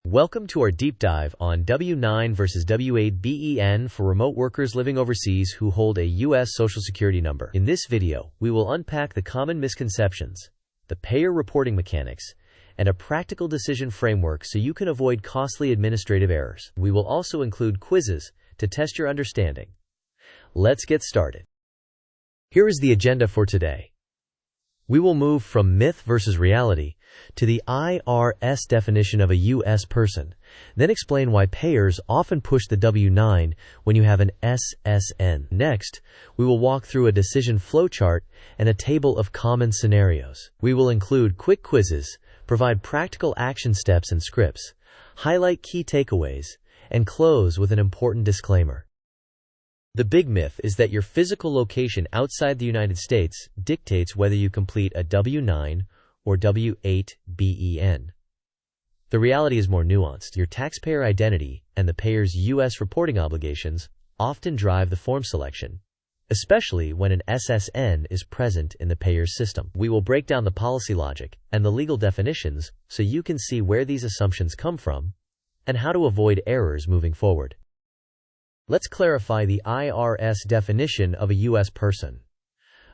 Welcome to our deep dive on W-9 versus W-8BEN for remote workers living overseas who hold a U.S. Social Security number. In this video, we will unpack the common misconceptions, the payer reporting mechanics, and a practical decision framework so you can avoid costly administrative errors. We will also include quizzes to test your understanding. Let's get started. Here is the agenda for today. We will move from myth versus reality to the IRS definition of a U.S. person, then explain why payers often push the W-9 when you have an SSN. Next, we will walk through a decision flowchart and a table of common scenarios. We will include quick quizzes, provide practical action steps and scripts, highlight key takeaways, and close with an important disclaimer. The big myth is that your physical location outside the United States dictates whether you complete a W-9 or W-8BEN. The reality is more nuanced. Your taxpayer identity and the payer's U.S. reporting obligations often drive the form selection, especially when an SSN is present in the payer's system. We will break down the policy logic and the legal definitions so you can see where these assumptions come from and how to avoid errors moving forward. Let's clarify the IRS definition of a U.S. person.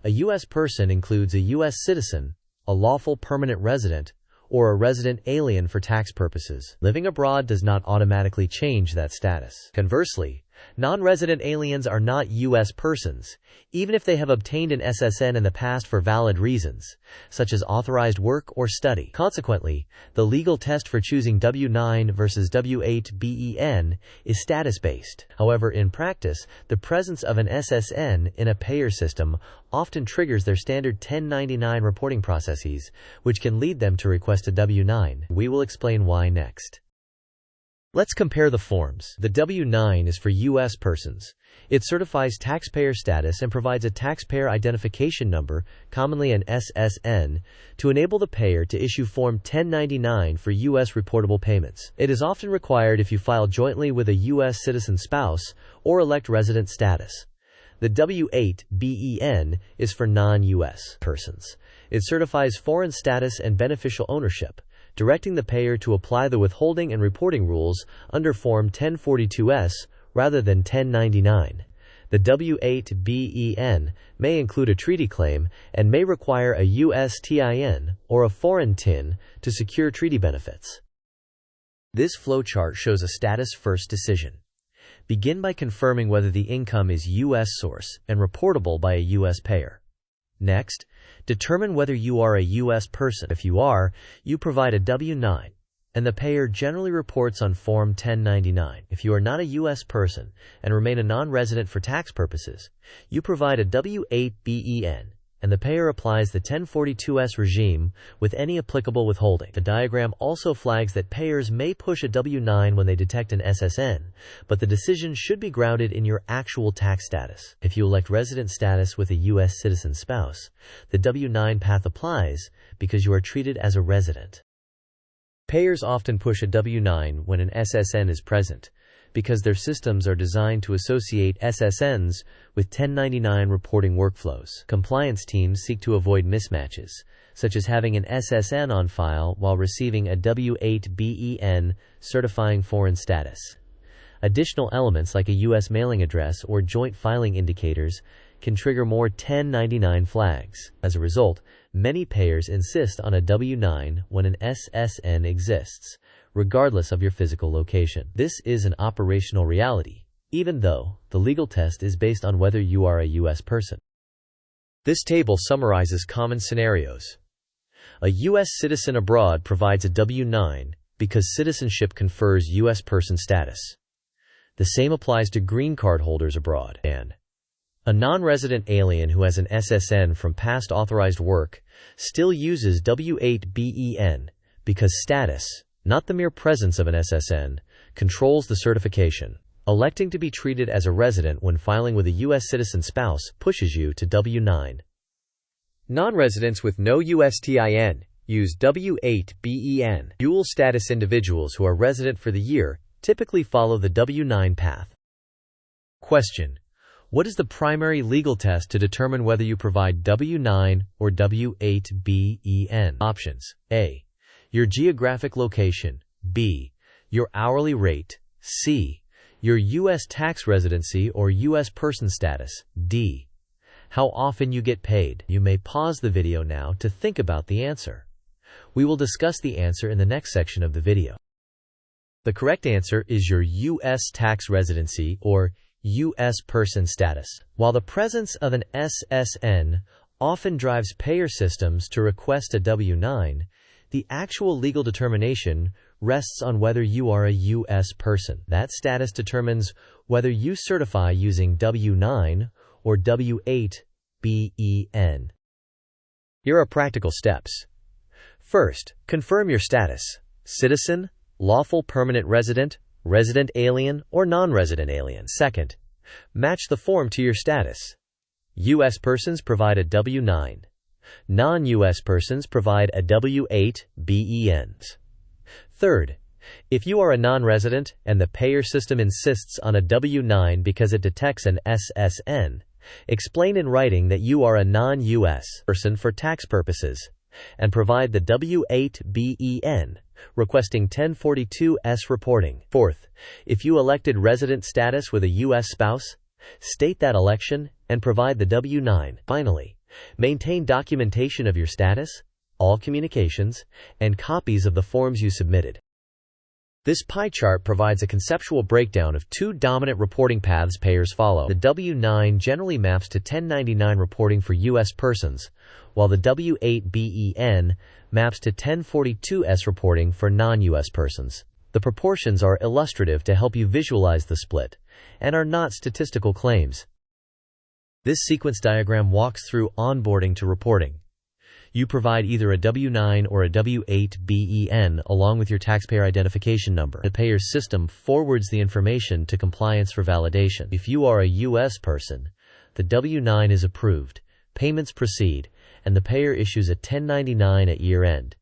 A U.S. person includes a U.S. citizen, a lawful permanent resident, or a resident alien for tax purposes. Living abroad does not automatically change that status. Conversely, non-resident aliens are not U.S. persons, even if they have obtained an SSN in the past for valid reasons, such as authorized work or study. Consequently, the legal test for choosing W-9 versus W-8BEN is status-based. However, in practice, the presence of an SSN in a payer system often triggers their standard 1099 reporting processes, which can lead them to request a W-9. We will explain why next. Let's compare the forms. The W-9 is for U.S. persons. It certifies taxpayer status and provides a taxpayer identification number, commonly an SSN, to enable the payer to issue Form 1099 for U.S. reportable payments. It is often required if you file jointly with a U.S. citizen spouse or elect resident status. The W-8BEN is for non-U.S. persons. It certifies foreign status and beneficial ownership, directing the payer to apply the withholding and reporting rules under Form 1042S rather than 1099. The W-8BEN may include a treaty claim and may require a U.S. TIN or a foreign TIN to secure treaty benefits. This flowchart shows a status-first decision. Begin by confirming whether the income is U.S. source and reportable by a U.S. payer. Next, determine whether you are a U.S. person. If you are, you provide a W-9, and the payer generally reports on Form 1099. If you are not a U.S. person and remain a non-resident for tax purposes, you provide a W-8BEN, and the payer applies the 1042S regime with any applicable withholding. The diagram also flags that payers may push a W-9 when they detect an SSN, but the decision should be grounded in your actual tax status. If you elect resident status with a U.S. citizen spouse, the W-9 path applies because you are treated as a resident. Payers often push a W-9 when an SSN is present, because their systems are designed to associate SSNs with 1099 reporting workflows. Compliance teams seek to avoid mismatches, such as having an SSN on file while receiving a W-8BEN certifying foreign status. Additional elements like a U.S. mailing address or joint filing indicators can trigger more 1099 flags. As a result, many payers insist on a W-9 when an SSN exists, regardless of your physical location. This is an operational reality, even though the legal test is based on whether you are a U.S. person. This table summarizes common scenarios. A U.S. citizen abroad provides a W-9 because citizenship confers U.S. person status. The same applies to green card holders abroad. And a non-resident alien who has an SSN from past authorized work still uses W-8BEN because status, not the mere presence of an SSN, controls the certification. Electing to be treated as a resident when filing with a U.S. citizen spouse pushes you to W-9. Non-residents with no U.S. TIN use W-8BEN. Dual status individuals who are resident for the year typically follow the W-9 path. Question: what is the primary legal test to determine whether you provide W-9 or W-8BEN? Options: A. Your geographic location. B. Your hourly rate. C. Your U.S. tax residency or U.S. person status. D. How often you get paid. You may pause the video now to think about the answer. We will discuss the answer in the next section of the video. The correct answer is your U.S. tax residency or U.S. person status. While the presence of an SSN often drives payer systems to request a W-9, the actual legal determination rests on whether you are a U.S. person. That status determines whether you certify using W-9 or W-8BEN. Here are practical steps. First, confirm your status: citizen, lawful permanent resident, resident alien, or non-resident alien. Second, match the form to your status. U.S. persons provide a W-9. Non-U.S. persons provide a W-8BEN. Third, if you are a non-resident and the payer system insists on a W-9 because it detects an SSN, explain in writing that you are a non-U.S. person for tax purposes, and provide the W-8BEN, requesting 1042-S reporting. Fourth, if you elected resident status with a U.S. spouse, state that election and provide the W-9. Finally, maintain documentation of your status, all communications, and copies of the forms you submitted. This pie chart provides a conceptual breakdown of two dominant reporting paths payers follow. The W-9 generally maps to 1099 reporting for U.S. persons, while the W-8BEN maps to 1042-S reporting for non-U.S. persons. The proportions are illustrative to help you visualize the split, and are not statistical claims. This sequence diagram walks through onboarding to reporting. You provide either a W-9 or a W-8BEN along with your taxpayer identification number. The payer's system forwards the information to compliance for validation. If you are a U.S. person, the W-9 is approved, payments proceed, and the payer issues a 1099 at year-end.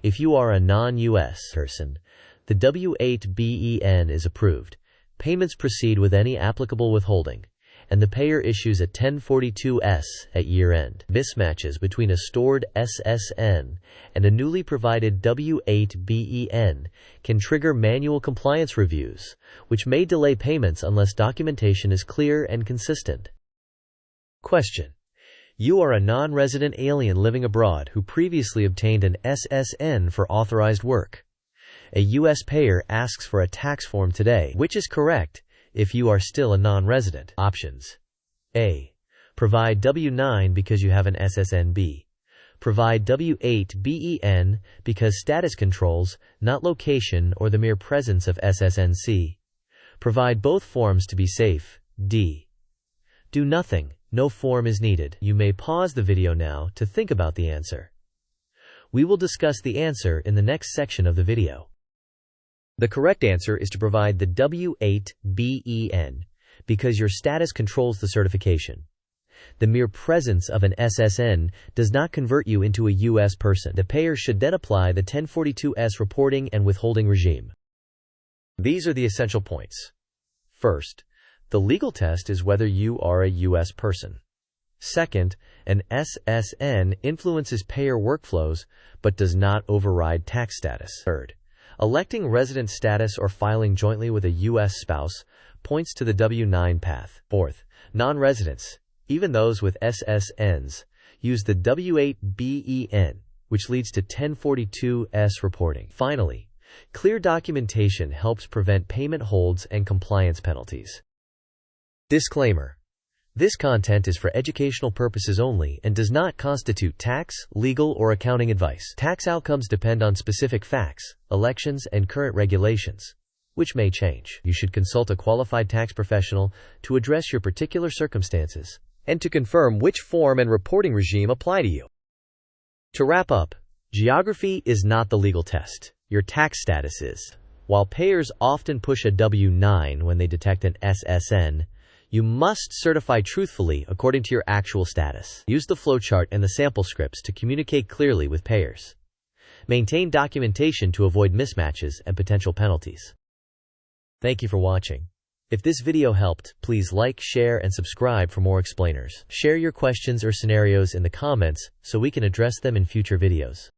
If you are a non-U.S. person, the W-8BEN is approved, payments proceed with any applicable withholding, and the payer issues a 1042-S at year-end. Mismatches between a stored SSN and a newly provided W-8BEN can trigger manual compliance reviews, which may delay payments unless documentation is clear and consistent. Question: you are a non-resident alien living abroad who previously obtained an SSN for authorized work. A U.S. payer asks for a tax form today. Which is correct if you are still a non-resident? Options: A. Provide W-9 because you have an SSN. B. Provide W-8BEN because status controls, not location or the mere presence of SSN. C. Provide both forms to be safe. D. Do nothing. No form is needed. You may pause the video now to think about the answer. We will discuss the answer in the next section of the video. The correct answer is to provide the W-8BEN because your status controls the certification. The mere presence of an SSN does not convert you into a U.S. person. The payer should then apply the 1042-S reporting and withholding regime. These are the essential points. First, the legal test is whether you are a U.S. person. Second, an SSN influences payer workflows but does not override tax status. Third, electing resident status or filing jointly with a U.S. spouse points to the W-9 path. Fourth, non-residents, even those with SSNs, use the W-8BEN, which leads to 1042-S reporting. Finally, clear documentation helps prevent payment holds and compliance penalties. Disclaimer: this content is for educational purposes only and does not constitute tax, legal, or accounting advice. Tax outcomes depend on specific facts, elections, and current regulations, which may change. You should consult a qualified tax professional to address your particular circumstances and to confirm which form and reporting regime apply to you. To wrap up, geography is not the legal test. Your tax status is. While payers often push a W-9 when they detect an SSN, you must certify truthfully according to your actual status. Use the flowchart and the sample scripts to communicate clearly with payers. Maintain documentation to avoid mismatches and potential penalties. Thank you for watching. If this video helped, please like, share, and subscribe for more explainers. Share your questions or scenarios in the comments so we can address them in future videos.